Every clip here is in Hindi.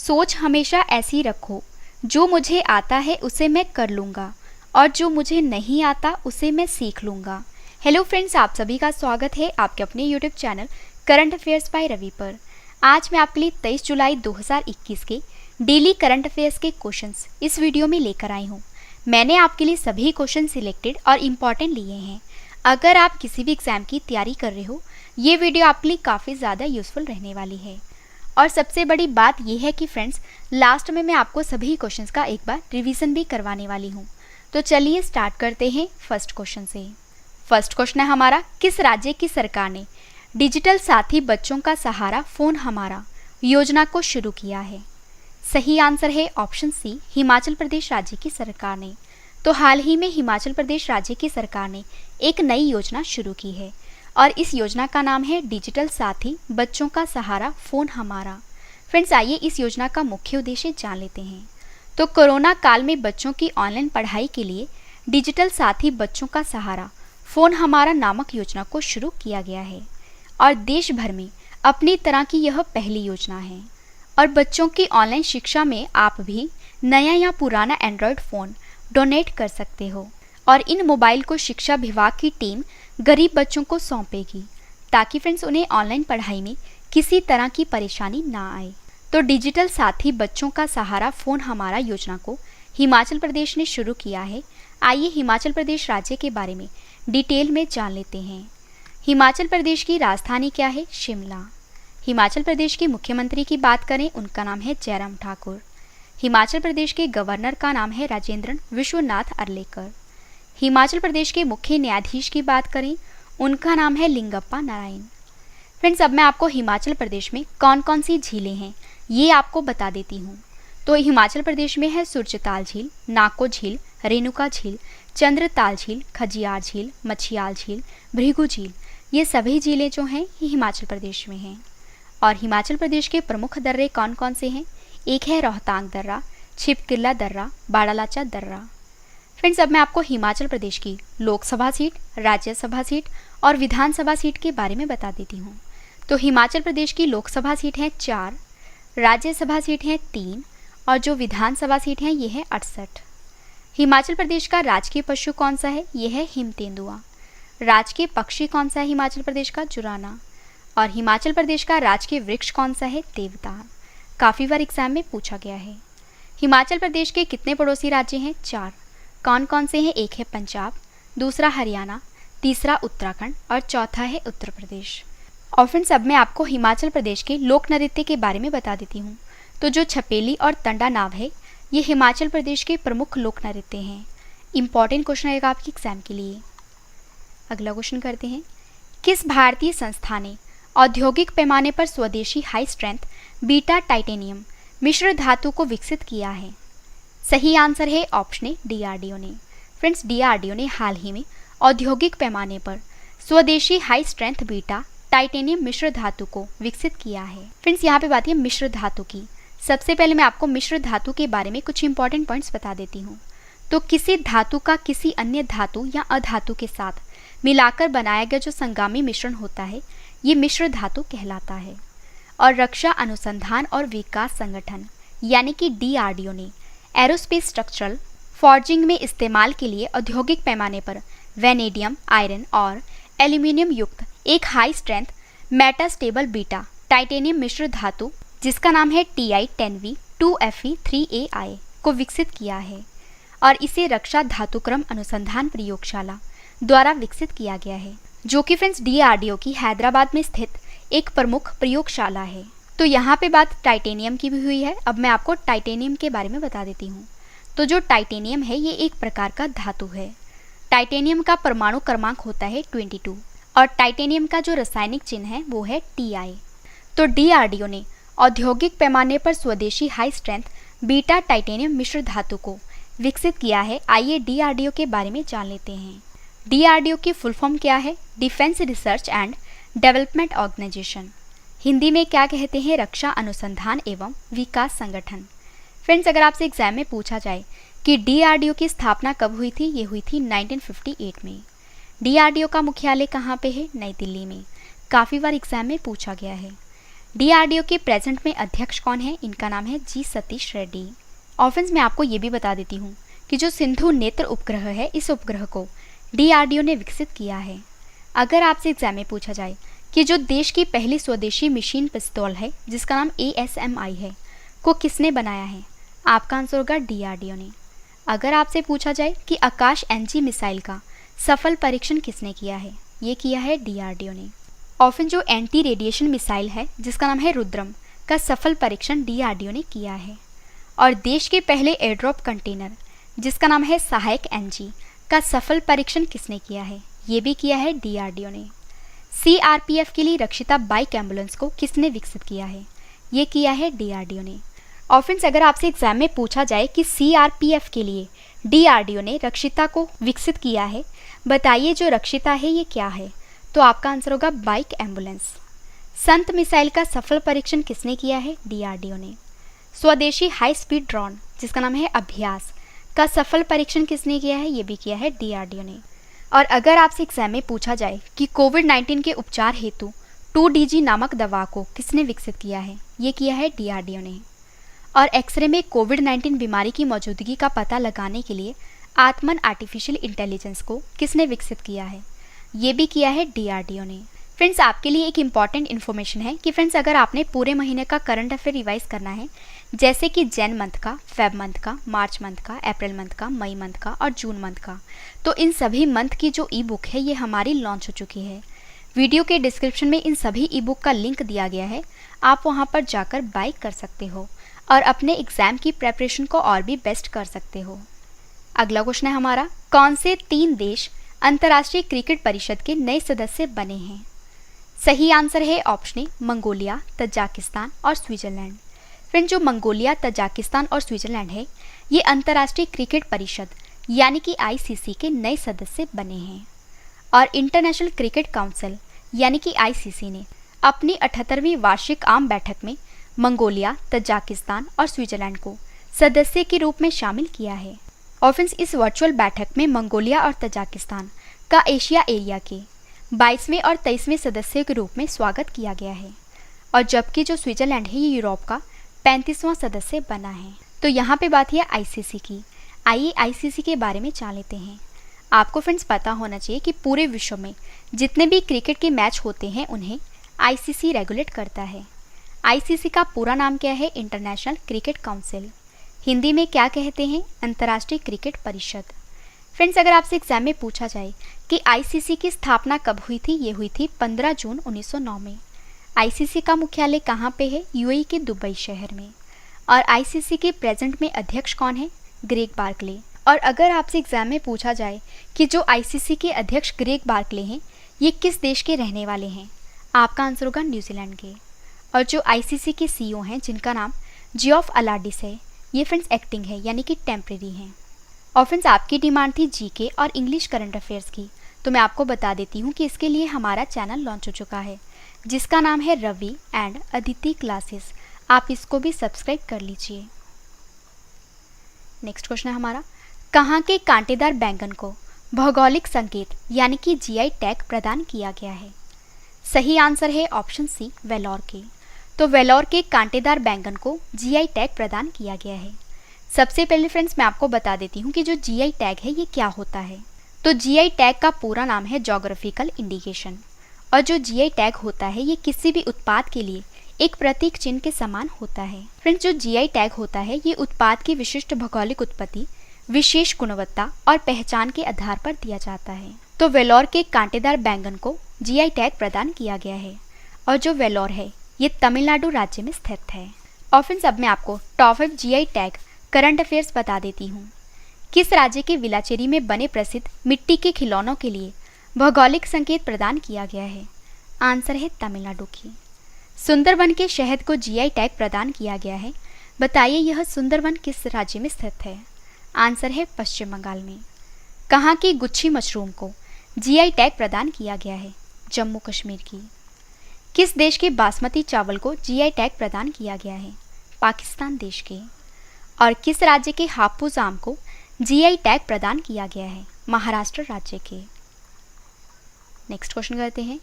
सोच हमेशा ऐसी रखो, जो मुझे आता है उसे मैं कर लूँगा और जो मुझे नहीं आता उसे मैं सीख लूँगा। हेलो फ्रेंड्स, आप सभी का स्वागत है आपके अपने YouTube channel current affairs by Ravi पर। आज मैं आपके लिए 23 जुलाई 2021 के डेली करंट अफेयर्स के क्वेश्चंस इस वीडियो में लेकर आई हूँ। मैंने आपके लिए सभी क्वेश्चन सिलेक्टेड और इम्पॉर्टेंट लिए हैं। अगर आप किसी भी एग्जाम की तैयारी कर रहे हो, ये वीडियो आपके लिए काफ़ी ज़्यादा यूजफुल रहने वाली है। और सबसे बड़ी बात यह है कि फ्रेंड्स, लास्ट में मैं आपको सभी क्वेश्चंस का एक बार रिवीजन भी करवाने वाली हूँ। तो चलिए स्टार्ट करते हैं फर्स्ट क्वेश्चन से। फर्स्ट क्वेश्चन है हमारा, किस राज्य की सरकार ने डिजिटल साथी बच्चों का सहारा फोन हमारा योजना को शुरू किया है? सही आंसर है ऑप्शन सी, हिमाचल प्रदेश राज्य की सरकार ने। तो हाल ही में हिमाचल प्रदेश राज्य की सरकार ने एक नई योजना शुरू की है और इस योजना का नाम है डिजिटल साथी बच्चों का सहारा फोन हमारा। फ्रेंड्स, आइए इस योजना का मुख्य उद्देश्य जान लेते हैं। तो कोरोना काल में बच्चों की ऑनलाइन पढ़ाई के लिए डिजिटल साथी बच्चों का सहारा फोन हमारा नामक योजना को शुरू किया गया है और देश भर में अपनी तरह की यह पहली योजना है। और बच्चों की ऑनलाइन शिक्षा में आप भी नया या पुराना एंड्रॉयड फ़ोन डोनेट कर सकते हो और इन मोबाइल को शिक्षा विभाग की टीम गरीब बच्चों को सौंपेगी ताकि फ्रेंड्स उन्हें ऑनलाइन पढ़ाई में किसी तरह की परेशानी ना आए। तो डिजिटल साथी बच्चों का सहारा फ़ोन हमारा योजना को हिमाचल प्रदेश ने शुरू किया है। आइए हिमाचल प्रदेश राज्य के बारे में डिटेल में जान लेते हैं। हिमाचल प्रदेश की राजधानी क्या है? शिमला। हिमाचल प्रदेश के मुख्यमंत्री की बात करें, उनका नाम है जयराम ठाकुर। हिमाचल प्रदेश के गवर्नर का नाम है राजेंद्र विश्वनाथ अर्लेकर। हिमाचल प्रदेश के मुख्य न्यायाधीश की बात करें, उनका नाम है लिंगप्पा नारायण। फ्रेंड्स, अब मैं आपको हिमाचल प्रदेश में कौन कौन सी झीलें हैं ये आपको बता देती हूँ। तो हिमाचल प्रदेश में है सूरजताल झील, नाको झील, रेणुका झील, चंद्रताल झील, खजियार झील, मछियाल झील, भृगु झील। ये सभी झीलें जो हैं ये हिमाचल प्रदेश में हैं। और हिमाचल प्रदेश के प्रमुख दर्रे कौन कौन से हैं? एक है रोहतांग दर्रा, छिपकिला दर्रा, बाड़ालाचा दर्रा। फ्रेंड्स, अब मैं आपको हिमाचल प्रदेश की लोकसभा सीट, राज्यसभा सीट और विधानसभा सीट के बारे में बता देती हूँ। तो हिमाचल प्रदेश की लोकसभा सीट है 4, राज्यसभा सीट है 3 और जो विधानसभा सीट है ये है 68। हिमाचल प्रदेश का राजकीय पशु कौन सा है? ये है हिम तेंदुआ। राजकीय पक्षी कौन सा है हिमाचल प्रदेश का? जुराना। और हिमाचल प्रदेश का राजकीय वृक्ष कौन सा है? देवदार। काफ़ी बार एग्जाम में पूछा गया है। हिमाचल प्रदेश के कितने पड़ोसी राज्य हैं? 4। कौन कौन से हैं? एक है पंजाब, दूसरा हरियाणा, तीसरा उत्तराखंड और चौथा है उत्तर प्रदेश। और फ्रेंड्स, अब मैं आपको हिमाचल प्रदेश के लोक नृत्य के बारे में बता देती हूँ। तो जो छपेली और तंडा नाव है ये हिमाचल प्रदेश के प्रमुख लोक नृत्य हैं। इंपॉर्टेंट क्वेश्चन रहेगा आपके एग्जाम के लिए। अगला क्वेश्चन करते हैं, किस भारतीय संस्था ने औद्योगिक पैमाने पर स्वदेशी हाई स्ट्रेंथ बीटा टाइटेनियम मिश्र धातु को विकसित किया है? सही आंसर है ऑप्शन ए, डीआरडीओ ने। फ्रेंड्स, डीआरडीओ ने हाल ही में औद्योगिक पैमाने पर स्वदेशी हाई स्ट्रेंथ बीटा टाइटेनियम मिश्र धातु को विकसित किया है। फ्रेंड्स, यहाँ पे बात है मिश्र धातु की। सबसे पहले मैं आपको मिश्र धातु के बारे में कुछ इंपॉर्टेंट पॉइंट्स बता देती हूँ। तो किसी धातु का किसी अन्य धातु या अधातु के साथ मिलाकर बनाया गया जो संगामी मिश्रण होता है ये मिश्र धातु कहलाता है। और रक्षा अनुसंधान और विकास संगठन यानी कि डीआरडीओ ने एरोस्पेस स्ट्रक्चरल फॉर्जिंग में इस्तेमाल के लिए औद्योगिक पैमाने पर वेनेडियम, आयरन और एल्यूमिनियम युक्त एक high strength metastable beta titanium मिश्र धातु जिसका नाम है Ti10V2Fe3AI को विकसित किया है और इसे रक्षा धातुक्रम अनुसंधान प्रयोगशाला द्वारा विकसित किया गया है, जो कि फ्रेंड्स डीआरडीओ की हैदराबाद में स्थित एक प्रमुख प्रयोगशाला है। तो यहाँ पे बात टाइटेनियम की भी हुई है। अब मैं आपको टाइटेनियम के बारे में बता देती हूँ। तो जो टाइटेनियम है ये एक प्रकार का धातु है। टाइटेनियम का परमाणु क्रमांक होता है 22 और टाइटेनियम का जो रासायनिक चिन्ह है वो है Ti। तो डीआरडीओ ने औद्योगिक पैमाने पर स्वदेशी हाई स्ट्रेंथ बीटा टाइटेनियम मिश्र धातु को विकसित किया है। आइए डीआरडीओ के बारे में जान लेते हैं। डीआरडीओ की फुल फॉर्म क्या है? Defence research and development organisation. Hindi में क्या कहते हैं? रक्षा अनुसंधान एवं विकास संगठन। फ्रेंड्स, अगर आपसे एग्जाम में पूछा जाए कि डीआरडीओ की स्थापना कब हुई थी? ये हुई थी 1958 में। डीआरडीओ का मुख्यालय कहाँ पे है? नई दिल्ली में। काफ़ी बार एग्जाम में पूछा गया है। डीआरडीओ के प्रेजेंट में अध्यक्ष कौन है? इनका नाम है जी सतीश रेड्डी। और फ्रेंड्स मैं आपको ये भी बता देती हूँ कि जो सिंधु नेत्र उपग्रह है, इस उपग्रह को डीआरडीओ ने विकसित किया है। अगर आपसे एग्जाम में पूछा जाए कि जो देश की पहली स्वदेशी मशीन पिस्तौल है, जिसका नाम ASMI है, को किसने बनाया है? आपका आंसर होगा डीआरडीओ ने। अगर आपसे पूछा जाए कि आकाश NG मिसाइल का सफल परीक्षण किसने किया है? ये किया है डीआरडीओ ने। और फिर जो एंटी रेडिएशन मिसाइल है, जिसका नाम है रुद्रम, का सफल परीक्षण डीआरडीओ ने किया है। और देश के पहले एयरड्रॉप कंटेनर, जिसका नाम है सहायक NG, का सफल परीक्षण किसने किया है? ये भी किया है डीआरडीओ ने। CRPF के लिए रक्षिता बाइक एम्बुलेंस को किसने विकसित किया है? ये किया है डीआरडीओ ने। और फ्रेंड्स अगर आपसे एग्जाम में पूछा जाए कि CRPF के लिए डीआरडीओ ने रक्षिता को विकसित किया है, बताइए जो रक्षिता है ये क्या है? तो आपका आंसर होगा बाइक एम्बुलेंस। संत मिसाइल का सफल परीक्षण किसने किया है? डीआरडीओ ने। स्वदेशी हाई स्पीड ड्रोन, जिसका नाम है अभ्यास, का सफल परीक्षण किसने किया है? ये भी किया है डीआरडीओ ने। और अगर आपसे एग्जाम में पूछा जाए कि कोविड-19 के उपचार हेतु 2DG नामक दवा को किसने विकसित किया है? ये किया है डीआरडीओ ने। और एक्सरे में कोविड-19 बीमारी की मौजूदगी का पता लगाने के लिए आत्मन आर्टिफिशियल इंटेलिजेंस को किसने विकसित किया है? ये भी किया है डीआरडीओ ने। फ्रेंड्स आपके लिए एक इम्पॉर्टेंट इन्फॉर्मेशन है कि फ्रेंड्स अगर आपने पूरे महीने का करंट अफेयर रिवाइज करना है, जैसे कि जैन मंथ का, फेब मंथ का, मार्च मंथ का, अप्रैल मंथ का, मई मंथ का और जून मंथ का, तो इन सभी मंथ की जो ई बुक है ये हमारी लॉन्च हो चुकी है। वीडियो के डिस्क्रिप्शन में इन सभी ई बुक का लिंक दिया गया है, आप वहाँ पर जाकर बाय कर सकते हो और अपने एग्जाम की प्रेपरेशन को और भी बेस्ट कर सकते हो। अगला क्वेश्चन है हमारा, कौन से 3 देश अंतर्राष्ट्रीय क्रिकेट परिषद के नए सदस्य बने हैं? सही आंसर है ऑप्शन ए मंगोलिया, तजाकिस्तान और स्विट्जरलैंड। फ्रेंड जो मंगोलिया, तजाकिस्तान और स्विट्जरलैंड है, ये अंतर्राष्ट्रीय क्रिकेट परिषद यानी कि ICC के नए सदस्य बने हैं। और इंटरनेशनल क्रिकेट काउंसिल यानी कि ICC ने अपनी 78वीं वार्षिक आम बैठक में मंगोलिया, तजाकिस्तान और स्विट्जरलैंड को सदस्य के रूप में शामिल किया है। और फ्रेंड्स इस वर्चुअल बैठक में मंगोलिया और तजाकिस्तान का एशिया एरिया के 22वें और 23वें सदस्य के रूप में स्वागत किया गया है। और जबकि जो स्विट्जरलैंड है ये यूरोप का 35वां सदस्य बना है। तो यहाँ पे बात है ICC की। आइए ICC के बारे में जान लेते हैं। आपको फ्रेंड्स पता होना चाहिए कि पूरे विश्व में जितने भी क्रिकेट के मैच होते हैं उन्हें ICC रेगुलेट करता है। ICC का पूरा नाम क्या है? International cricket council. हिंदी में क्या कहते हैं? अंतर्राष्ट्रीय क्रिकेट परिषद। फ्रेंड्स अगर आपसे एग्जाम में पूछा जाए कि ICC की स्थापना कब हुई थी? ये हुई थी 15 जून 1909 में। ICC का मुख्यालय कहाँ पे है? UAE के दुबई शहर में। और ICC के प्रेजेंट में अध्यक्ष कौन है? Greg Barclay. और अगर आपसे एग्जाम में पूछा जाए कि जो ICC के अध्यक्ष ग्रेग बार्कले हैं ये किस देश के रहने वाले हैं? आपका आंसर होगा न्यूजीलैंड के। और जो ICC के CEO हैं जिनका नाम जियोफ अलार्डिस है, ये फ्रेंड्स एक्टिंग है यानी कि टेम्प्रेरी हैं। और फ्रेंड्स आपकी डिमांड थी GK और इंग्लिश करंट अफेयर्स की, तो मैं आपको बता देती हूँ कि इसके लिए हमारा चैनल लॉन्च हो चुका है जिसका नाम है रवि एंड अदिति क्लासेस। आप इसको भी सब्सक्राइब कर लीजिए। नेक्स्ट क्वेश्चन है हमारा, कहाँ के कांटेदार बैंगन को भौगोलिक संकेत यानी कि GI टैग प्रदान किया गया है? सही आंसर है ऑप्शन सी वेलोर के। तो वेलोर के कांटेदार बैंगन को GI टैग प्रदान किया गया है। सबसे पहले फ्रेंड्स मैं आपको बता देती हूँ कि जो GI टैग है ये क्या होता है। तो GI टैग का पूरा नाम है जोग्राफिकल इंडिकेशन। और जो GI टैग होता है ये किसी भी उत्पाद के लिए एक प्रतीक चिन्ह के समान होता है। फ्रेंड्स जो GI टैग होता है ये उत्पाद की विशिष्ट भौगोलिक उत्पत्ति, विशेष गुणवत्ता और पहचान के आधार पर दिया जाता है। तो वेलोर के कांटेदार बैंगन को GI टैग प्रदान किया गया है। और जो वेलोर है ये तमिलनाडु राज्य में स्थित है। और फ्रेंड्स अब मैं आपको top 5 GI tag current affairs बता देती हूँ। किस राज्य के विलाचेरी में बने प्रसिद्ध मिट्टी के खिलौनों के लिए भौगोलिक संकेत प्रदान किया गया है? आंसर है तमिलनाडु की। सुंदरवन के शहद को GI टैग प्रदान किया गया है। बताइए यह सुंदरवन किस राज्य में स्थित है? आंसर है पश्चिम बंगाल में। कहाँ की गुच्छी मशरूम को GI टैग प्रदान किया गया है? जम्मू कश्मीर की। किस देश के बासमती चावल को GI टैग प्रदान किया गया है? पाकिस्तान देश के। और किस राज्य के हापुस आम को GI टैग प्रदान किया गया है? महाराष्ट्र राज्य के। नेक्स्ट क्वेश्चन करते हैं,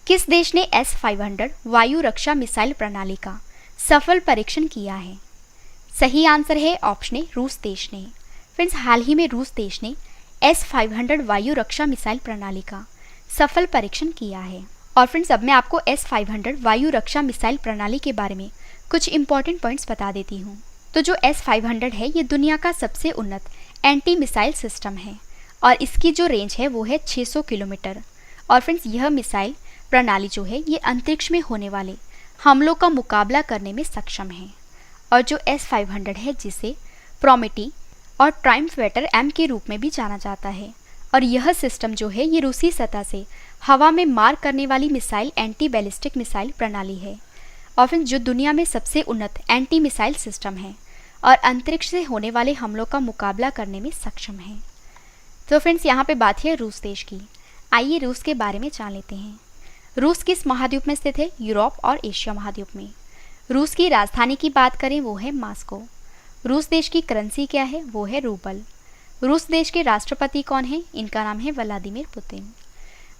किस देश ने S-500 वायु रक्षा मिसाइल प्रणाली का सफल परीक्षण किया है? सही आंसर है ऑप्शन ए, रूस देश ने। फ्रेंड्स, हाल ही में रूस देश ने S-500 वायु रक्षा मिसाइल प्रणाली का सफल परीक्षण किया है। और फ्रेंड्स, अब मैं आपको S-500 वायु रक्षा मिसाइल प्रणाली के बारे में कुछ इंपॉर्टेंट पॉइंट्स बता देती हूँ। तो जो S-500 है ये दुनिया का सबसे उन्नत एंटी मिसाइल सिस्टम है और इसकी जो रेंज है वो है 600 किलोमीटर। और फ्रेंड्स, यह मिसाइल प्रणाली जो है ये अंतरिक्ष में होने वाले हमलों का मुकाबला करने में सक्षम है। और जो S-500 है जिसे प्रोमेटी और ट्राइम्फेटर M के रूप में भी जाना जाता है, और यह सिस्टम जो है ये रूसी सतह से हवा में मार करने वाली मिसाइल एंटी बैलिस्टिक मिसाइल प्रणाली है और फिर जो दुनिया में सबसे उन्नत एंटी मिसाइल सिस्टम है और अंतरिक्ष से होने वाले हमलों का मुकाबला करने में सक्षम है। तो फ्रेंड्स, यहाँ पे बात है रूस देश की। आइए रूस के बारे में जान लेते हैं। रूस किस महाद्वीप में स्थित है? यूरोप और एशिया महाद्वीप में। रूस की राजधानी की बात करें वो है मॉस्को। रूस देश की करेंसी क्या है? वो है रूबल। रूस देश के राष्ट्रपति कौन है? इनका नाम है व्लादिमीर पुतिन।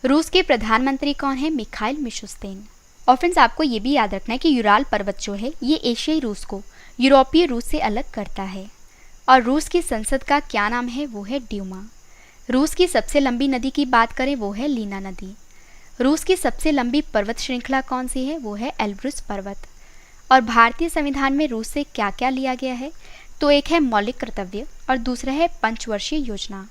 रूस के प्रधानमंत्री कौन है? Mikhail Mishustin. और फ्रेंड्स, आपको ये भी याद रखना है कि यूराल पर्वत जो है ये एशियाई रूस को यूरोपीय रूस से अलग करता है। और रूस की संसद का क्या नाम है? वो है ड्यूमा। रूस की सबसे लंबी नदी की बात करें वो है लीना नदी। रूस की सबसे लंबी पर्वत श्रृंखला कौन सी है? वो है एल्ब्रुस पर्वत। और भारतीय संविधान में रूस से क्या क्या लिया गया है? तो एक है मौलिक कर्तव्य और दूसरा है पंचवर्षीय योजना।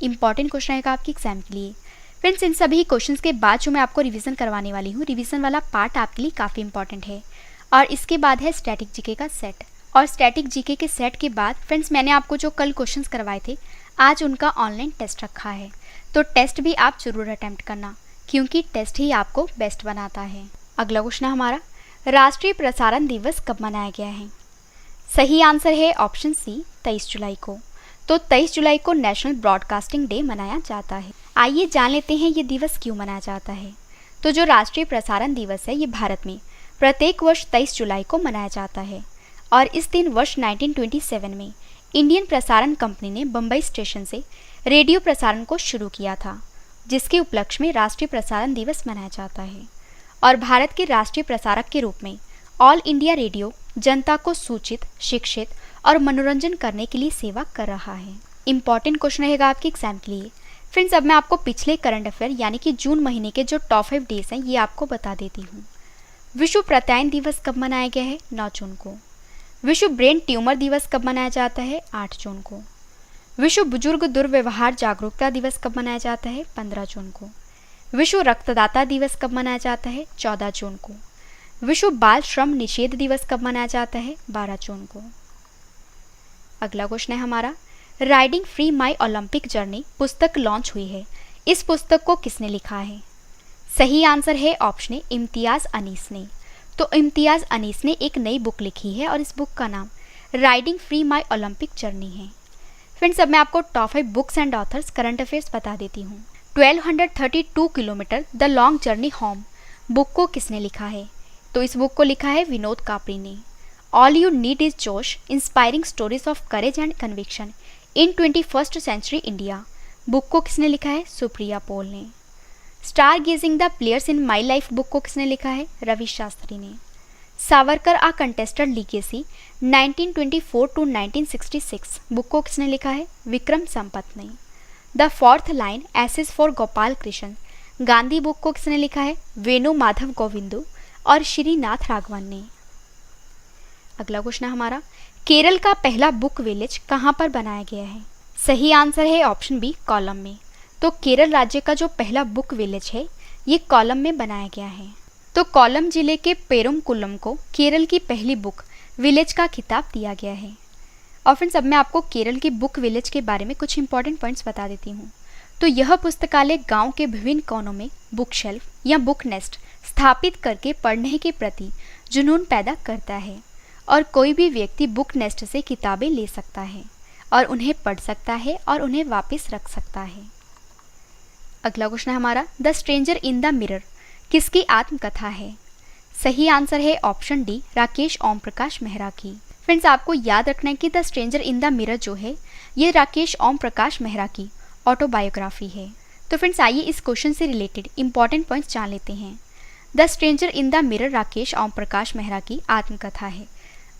इंपॉर्टेंट क्वेश्चन रहेगा आपके एग्जाम के लिए। फ्रेंड्स, इन सभी क्वेश्चंस के बाद जो मैं आपको रिवीजन करवाने वाली हूँ, रिवीजन वाला पार्ट आपके लिए काफ़ी इंपॉर्टेंट है। और इसके बाद है स्टैटिक जीके का सेट। और स्टैटिक जीके के सेट के बाद फ्रेंड्स, मैंने आपको जो कल क्वेश्चंस करवाए थे आज उनका ऑनलाइन टेस्ट रखा है। तो टेस्ट भी आप जरूर अटैम्प्ट करना क्योंकि टेस्ट ही आपको बेस्ट बनाता है। अगला क्वेश्चन है हमारा, राष्ट्रीय प्रसारण दिवस कब मनाया गया है? सही आंसर है ऑप्शन सी, 23 जुलाई को। तो 23 जुलाई को नेशनल ब्रॉडकास्टिंग डे मनाया जाता है। आइए जान लेते हैं ये दिवस क्यों मनाया जाता है। तो जो राष्ट्रीय प्रसारण दिवस है ये भारत में प्रत्येक वर्ष 23 जुलाई को मनाया जाता है और इस दिन वर्ष 1927 में इंडियन प्रसारण कंपनी ने बम्बई स्टेशन से रेडियो प्रसारण को शुरू किया था, जिसके उपलक्ष्य में राष्ट्रीय प्रसारण दिवस मनाया जाता है। और भारत के राष्ट्रीय प्रसारक के रूप में ऑल इंडिया रेडियो जनता को सूचित, शिक्षित और मनोरंजन करने के लिए सेवा कर रहा है। इंपॉर्टेंट क्वेश्चन रहेगा आपके एग्जाम के लिए। फ्रेंड्स, अब मैं आपको पिछले करंट अफेयर यानी कि जून महीने के जो टॉप 5 डेज हैं ये आपको बता देती हूँ। विश्व प्रत्यायन दिवस कब मनाया गया है? 9 जून को। विश्व ब्रेन ट्यूमर दिवस कब मनाया जाता है? 8 जून को। विश्व बुजुर्ग दुर्व्यवहार जागरूकता दिवस कब मनाया जाता है? 15 जून को। विश्व रक्तदाता दिवस कब मनाया जाता है? 14 जून को। विश्व बाल श्रम निषेध दिवस कब मनाया जाता है? 12 जून को। अगला क्वेश्चन है हमारा, राइडिंग फ्री माई ओलंपिक जर्नी पुस्तक लॉन्च हुई है। इस पुस्तक को किसने लिखा है? सही आंसर है ऑप्शन ए, इम्तियाज़ अनीस ने। तो इम्तियाज़ अनीस ने एक नई बुक लिखी है और इस बुक का नाम राइडिंग फ्री माई ओलंपिक जर्नी है। फ्रेंड्स, अब मैं आपको top 5 books and authors current affairs बता देती हूँ। 1232 kilometre the long journey home book को किसने लिखा है? तो इस बुक को लिखा है विनोद कापड़ी ने। All you need is Josh inspiring stories of courage and conviction in 21st century India book को किसने लिखा है? सुप्रिया पॉल ने। Star gazing the players in my life book को किसने लिखा है? रवि शास्त्री ने। Savarkar a contested legacy 1924 to 1966 book को किसने लिखा है? विक्रम संपत ने। The fourth lion essays for Gopal Krishna Gandhi book को किसने लिखा है? वेणु माधव गोविंदू और श्रीनाथ राघवन ने। अगला क्वेश्चन है हमारा, केरल का पहला बुक विलेज कहाँ पर बनाया गया है? सही आंसर है ऑप्शन बी, कोल्लम में। तो केरल राज्य का जो पहला बुक विलेज है ये कोल्लम में बनाया गया है। तो कोल्लम जिले के पेरुमकुलम को केरल की पहली बुक विलेज का खिताब दिया गया है। और फ्रेंड्स, अब मैं आपको केरल की बुक विलेज के बारे में कुछ इंपॉर्टेंट पॉइंट्स बता देती हूँ। तो यह पुस्तकालय गांव के विभिन्न कोनों में बुक शेल्फ या बुक नेस्ट स्थापित करके पढ़ने के प्रति जुनून पैदा करता है और कोई भी व्यक्ति बुक नेस्ट से किताबें ले सकता है और उन्हें पढ़ सकता है और उन्हें वापस रख सकता है। अगला क्वेश्चन है हमारा, the stranger in the mirror किसकी आत्मकथा है? सही आंसर है ऑप्शन डी, राकेश ओम प्रकाश मेहरा की। फ्रेंड्स, आपको याद रखना है कि the stranger in the mirror जो है ये राकेश ओम प्रकाश मेहरा की ऑटोबायोग्राफी है। तो फ्रेंड्स, आइए इस क्वेश्चन से रिलेटेड इंपॉर्टेंट पॉइंट्स जान लेते हैं। The stranger in the mirror Rakesh Om Prakash Mehra की आत्मकथा है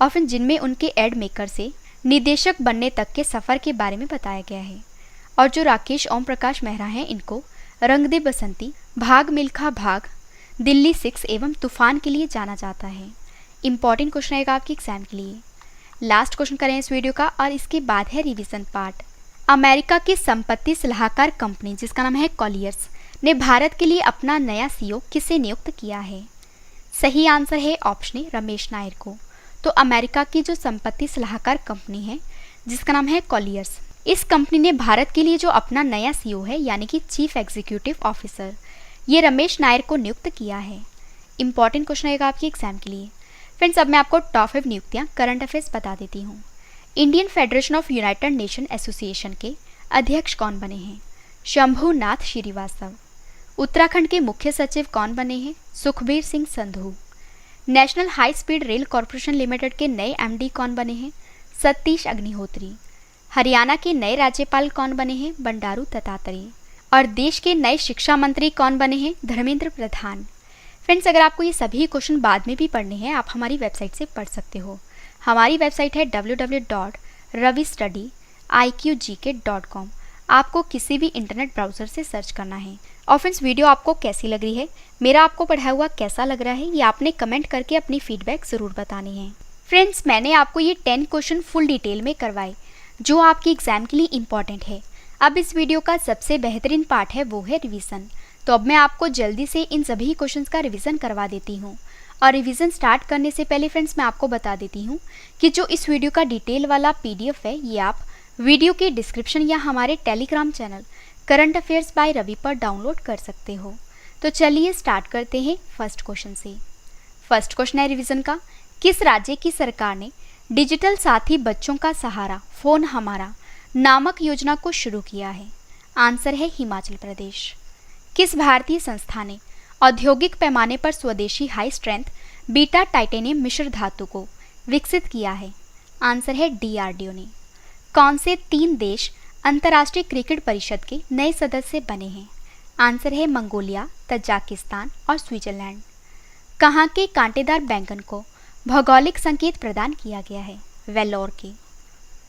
और फिर जिनमें उनके एड मेकर से निर्देशक बनने तक के सफ़र के बारे में बताया गया है। और जो राकेश ओम प्रकाश मेहरा हैं, इनको रंग दे बसंती, भाग मिल्खा भाग, दिल्ली 6 एवं तूफान के लिए जाना जाता है। इंपॉर्टेंट क्वेश्चन रहेगा आपके एग्जाम के लिए। लास्ट क्वेश्चन करें इस वीडियो का और इसके बाद है रिवीजन पार्ट। अमेरिका की संपत्ति सलाहकार कंपनी जिसका नाम है कॉलियर्स ने भारत के लिए अपना नया सीईओ किसे नियुक्त किया है? सही आंसर है ऑप्शन ए रमेश नायर को। तो अमेरिका की जो संपत्ति सलाहकार कंपनी है जिसका नाम है कॉलियर्स, इस कंपनी ने भारत के लिए जो अपना नया सीईओ है यानी कि चीफ एग्जीक्यूटिव ऑफिसर, ये रमेश नायर को नियुक्त किया है। इंपॉर्टेंट क्वेश्चन रहेगा आपके एग्जाम के लिए। फ्रेंड्स, अब मैं आपको टॉप 5 नियुक्तियां करंट अफेयर्स बता देती हूँ। Indian federation of United nation association के अध्यक्ष कौन बने हैं? शंभुनाथ श्रीवास्तव। उत्तराखंड के मुख्य सचिव कौन बने हैं? Sukhbir Singh Sandhu. National high speed rail corporation limited के नए एमडी कौन बने हैं? सतीश अग्निहोत्री। हरियाणा के नए राज्यपाल कौन बने हैं? बंडारू दत्तात्रेय। और देश के नए शिक्षा मंत्री कौन बने हैं? धर्मेंद्र प्रधान। फ्रेंड्स, अगर आपको ये सभी क्वेश्चन बाद में भी पढ़ने हैं, आप हमारी वेबसाइट से पढ़ सकते हो। हमारी वेबसाइट है www.ravistudy.iqgk.com। आपको किसी भी इंटरनेट ब्राउज़र से सर्च करना है। और फ्रेंड्स, वीडियो आपको कैसी लग रही है, मेरा आपको पढ़ाया हुआ कैसा लग रहा है, ये आपने कमेंट करके अपनी फीडबैक ज़रूर बतानी है। फ्रेंड्स, मैंने आपको ये 10 क्वेश्चन फुल डिटेल में करवाए जो आपके एग्जाम के लिए इम्पॉर्टेंट है। अब इस वीडियो का सबसे बेहतरीन पार्ट है वो है रिवीजन। तो अब मैं आपको जल्दी से इन सभी क्वेश्चंस का रिवीजन करवा देती हूँ। और रिवीजन स्टार्ट करने से पहले फ्रेंड्स, मैं आपको बता देती हूँ कि जो इस वीडियो का डिटेल वाला PDF है, ये आप वीडियो के डिस्क्रिप्शन या हमारे Telegram channel current affairs by Ravi पर डाउनलोड कर सकते हो। तो चलिए स्टार्ट करते हैं फर्स्ट क्वेश्चन से। फर्स्ट क्वेश्चन है रिवीजन का, किस राज्य की सरकार ने डिजिटल साथी बच्चों का सहारा फोन हमारा नामक योजना को शुरू किया है? आंसर है हिमाचल प्रदेश। किस भारतीय संस्था ने औद्योगिक पैमाने पर स्वदेशी हाई स्ट्रेंथ बीटा टाइटेनियम मिश्र धातु को विकसित किया है? आंसर है DRDO ने। कौन से 3 देश अंतर्राष्ट्रीय क्रिकेट परिषद के नए सदस्य बने हैं? आंसर है मंगोलिया, तजाकिस्तान और स्विट्जरलैंड। कहाँ के कांटेदार बैंगन को भौगोलिक संकेत प्रदान किया गया है? वेल्लोर के।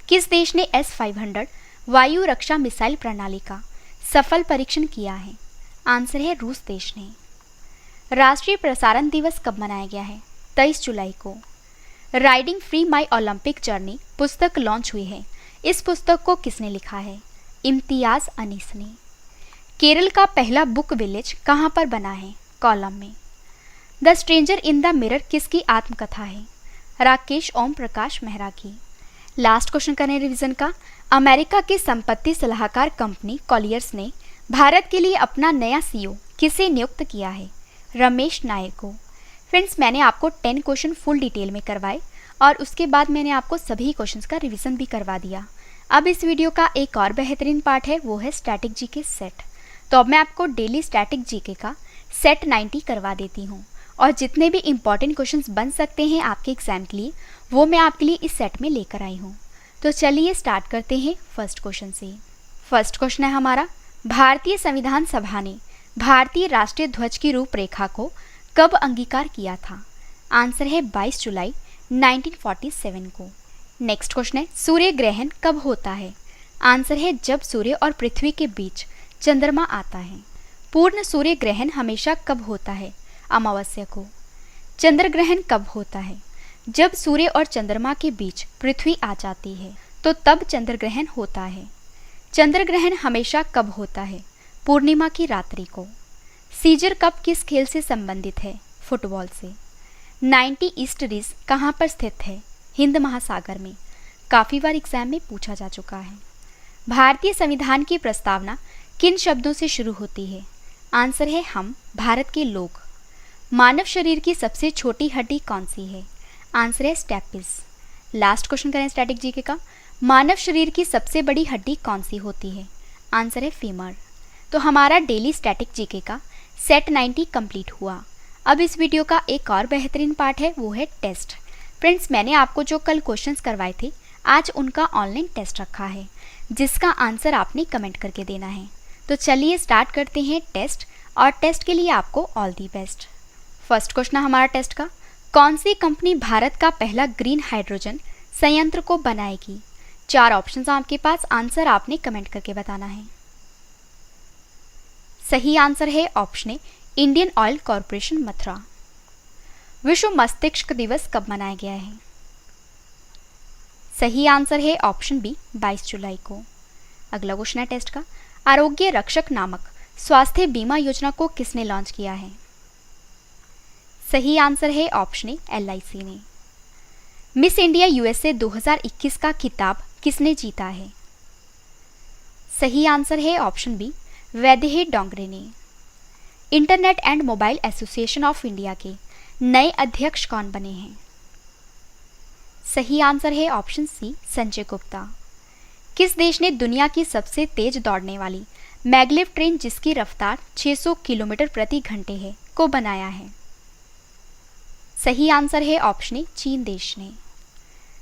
किस देश ने S-500 वायु रक्षा मिसाइल प्रणाली का सफल परीक्षण किया है? आंसर है रूस देश ने। राष्ट्रीय प्रसारण दिवस कब मनाया गया है? 23 जुलाई को। राइडिंग फ्री माई ओलंपिक जर्नी पुस्तक लॉन्च हुई है। इस पुस्तक को किसने लिखा है? इम्तियाज़ अनीस ने। केरल का पहला बुक विलेज कहाँ पर बना है? कोल्लम में। The stranger in the mirror किसकी आत्मकथा है? राकेश ओम प्रकाश मेहरा की। लास्ट क्वेश्चन करें रिवीजन का। अमेरिका की संपत्ति सलाहकार कंपनी कॉलियर्स ने भारत के लिए अपना नया सीईओ किसे नियुक्त किया है? रमेश नायर को। फ्रेंड्स, मैंने आपको 10 क्वेश्चन फुल डिटेल में करवाए और उसके बाद मैंने आपको सभी क्वेश्चंस का रिवीजन भी करवा दिया। अब इस वीडियो का एक और बेहतरीन पार्ट है, वो है स्टैटिक जीके सेट। तो अब मैं आपको डेली स्टैटिक जीके का सेट 90 करवा देती हूँ और जितने भी इंपॉर्टेंट क्वेश्चंस बन सकते हैं आपके एग्जाम के लिए, वो मैं आपके लिए इस सेट में लेकर आई हूँ। तो चलिए स्टार्ट करते हैं फर्स्ट क्वेश्चन से। फर्स्ट क्वेश्चन है हमारा, भारतीय संविधान सभा ने भारतीय राष्ट्रीय ध्वज की रूपरेखा को कब अंगीकार किया था? आंसर है 22 जुलाई 1947 को। नेक्स्ट क्वेश्चन है, सूर्य ग्रहण कब होता है? आंसर है जब सूर्य और पृथ्वी के बीच चंद्रमा आता है। पूर्ण सूर्य ग्रहण हमेशा कब होता है? अमावस्या को। चंद्र ग्रहण कब होता है? जब सूर्य और चंद्रमा के बीच पृथ्वी आ जाती है तो तब चंद्र ग्रहण होता है। चंद्र ग्रहण हमेशा कब होता है? पूर्णिमा की रात्रि को। सीजर कप किस खेल से संबंधित है? फुटबॉल से। 90 ईस्ट रिज कहाँ पर स्थित है? हिंद महासागर में। काफ़ी बार एग्जाम में पूछा जा चुका है। भारतीय संविधान की प्रस्तावना किन शब्दों से शुरू होती है? आंसर है हम, भारत के लोग। मानव शरीर की सबसे छोटी हड्डी कौन सी है? आंसर है स्टेपिस। लास्ट क्वेश्चन करें स्टैटिक जीके का। मानव शरीर की सबसे बड़ी हड्डी कौन सी होती है? आंसर है फीमर। तो हमारा डेली स्टैटिक जीके का सेट 90 कंप्लीट हुआ। अब इस वीडियो का एक और बेहतरीन पार्ट है, वो है टेस्ट। फ्रेंड्स, मैंने आपको जो कल क्वेश्चंस करवाए थे, आज उनका ऑनलाइन टेस्ट रखा है जिसका आंसर आपने कमेंट करके देना है। तो चलिए स्टार्ट करते हैं टेस्ट, और टेस्ट के लिए आपको all the best. First question हमारा टेस्ट का, कौन सी कंपनी भारत का पहला ग्रीन हाइड्रोजन संयंत्र को बनाएगी? 4 ऑप्शंस आपके पास, आंसर आपने कमेंट करके बताना है। सही आंसर है option A, Indian oil corporation Mathura. विश्व मस्तिष्क दिवस कब मनाया गया है? सही आंसर है ऑप्शन बी, 22 जुलाई को। अगला क्वेश्चन है टेस्ट का, आरोग्य रक्षक नामक स्वास्थ्य बीमा योजना को किसने लॉन्च किया है? सही आंसर है ऑप्शन ए, LIC ने। मिस इंडिया USA 2021 का खिताब किसने जीता है? सही आंसर है ऑप्शन बी, वैदेही डोंगरे ने। Internet and mobile association of India के नए अध्यक्ष कौन बने हैं? सही आंसर है ऑप्शन सी, संजय गुप्ता। किस देश ने दुनिया की सबसे तेज दौड़ने वाली मैग्लेव ट्रेन, जिसकी रफ्तार 600 किलोमीटर प्रति घंटे है, को बनाया है? सही आंसर है ऑप्शन ए, चीन देश ने।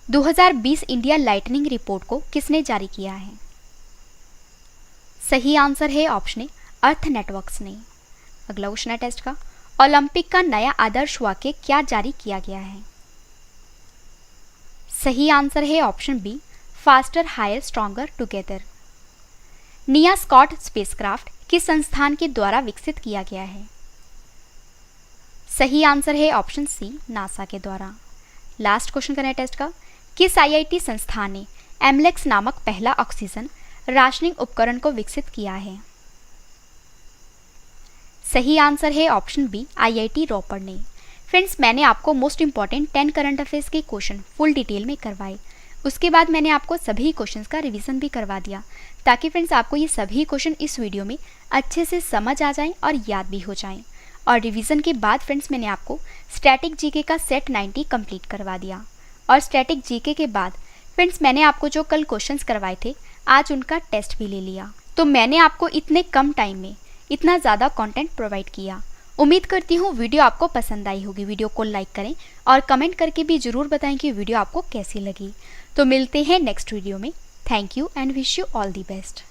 2020 इंडिया लाइटनिंग रिपोर्ट को किसने जारी किया है? सही आंसर है ऑप्शन ए, अर्थ नेटवर्क्स ने। अगला क्वेश्चन है टेस्ट का, ओलंपिक का नया आदर्श वाक्य क्या जारी किया गया है? सही आंसर है option B, faster higher stronger together. NEA Scout spacecraft किस संस्थान के द्वारा विकसित किया गया है? सही आंसर है ऑप्शन सी, नासा के द्वारा। लास्ट क्वेश्चन करें टेस्ट का, किस IIT संस्थान ने एमलेक्स नामक पहला ऑक्सीजन राशनिंग उपकरण को विकसित किया है? सही आंसर है ऑप्शन बी, IIT रोपड़ ने। फ्रेंड्स, मैंने आपको मोस्ट इंपॉर्टेंट 10 करंट अफेयर्स के क्वेश्चन फुल डिटेल में करवाए। उसके बाद मैंने आपको सभी क्वेश्चंस का रिवीजन भी करवा दिया, ताकि फ्रेंड्स आपको ये सभी क्वेश्चन इस वीडियो में अच्छे से समझ आ जाएं और याद भी हो जाएं। और रिवीजन के बाद फ्रेंड्स मैंने आपको स्टैटिक जीके का सेट 90 कंप्लीट करवा दिया। और स्टैटिक जीके के बाद फ्रेंड्स मैंने आपको जो कल क्वेश्चंस करवाए थे, आज उनका टेस्ट भी ले लिया। तो मैंने आपको इतने कम टाइम में इतना ज़्यादा कंटेंट प्रोवाइड किया। उम्मीद करती हूँ वीडियो आपको पसंद आई होगी। वीडियो को लाइक करें और कमेंट करके भी ज़रूर बताएं कि वीडियो आपको कैसी लगी। तो मिलते हैं नेक्स्ट वीडियो में। Thank you and wish you all the best.